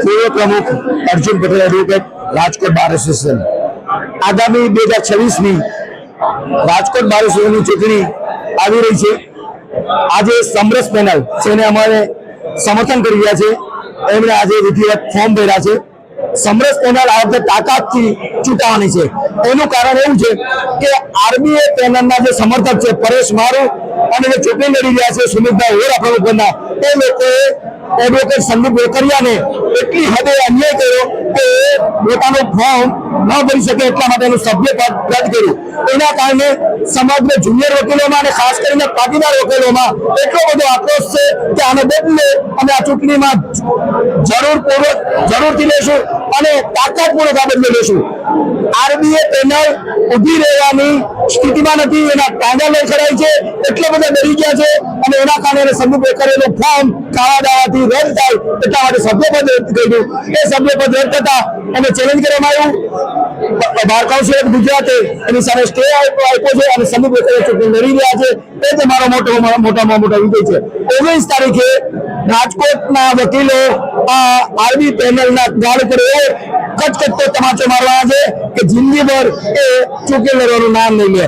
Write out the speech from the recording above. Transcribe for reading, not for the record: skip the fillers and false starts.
પૂર્વ પ્રમુખ Arjun Patel advocate, Rajkot bar association. આગામી 2026ની રાજકોટ બાર એસોસિએશનની ચૂંટણી આવી રહી છે। આજે સમરસ પેનલ જેને અમારે સમર્થન કરી રહ્યા છે એમણે આજે વિધિવત ફોર્મ ભર્યા છે। સમરસ પેનલ આ વખતે તાકાતથી ચૂંટાવાની છે। એનું કારણ એવું છે કે આરબીએ પેનલના જે સમર્થક છે પરેશ મારુ અને જે ચૂંટણી લડી રહ્યા છે સુમિતભાઈ હોરા પ્રમુખના, એ લોકોએ એડવોકેટ સંદીપ વેકરિયાને એટલી હદે અન્યાય કર્યો કે પોતાનું ફોર્મ ન ભરી શકે એટલા માટે એનું સભ્યપદ રદ કર્યું। એના કારણે સમગ્ર જુનિયર વકીલોમાં અને ખાસ કરીને પાટીદાર વકીલોમાં એટલો બધો આક્રોશ છે કે આને બદલે અમે આ ચૂંટણીમાં જરૂરથી લેશું અને તાકાતપૂર્વક આ બદલે લેશું। આરબીએ પેનલ ઉભી રહેવાની સ્થિતિમાં નથી, એના ટાંગા લડખડાય છે, એટલો બધા ડરી ગયા છે અને એના કારણે સંદીપ વેકરિયાનું ફોર્મ કાળા દાવાથી રદ થાય એટલા માટે સભ્યપદ રદ કર્યું। એ સભ્યપદ રદ થતા એને ચેલેન્જ કરવામાં આવ્યું। બાર કાઉન્સિલ ઓફ ગુજરાતે એની સામે સ્ટે આપ્યો છે અને સંદીપ વેકરિયા ચૂંટણી લડી રહ્યા છે। એ જ અમારો મોટામાં મોટો વિજય છે। 19 તારીખે રાજકોટના વકીલો આરબી પેનલના ગાળ પર એવો કચકચતો તમાચો મારવાના છે કે જિંદગીભર એ ચૂંટણી લડવાનું નામ નહીં લે।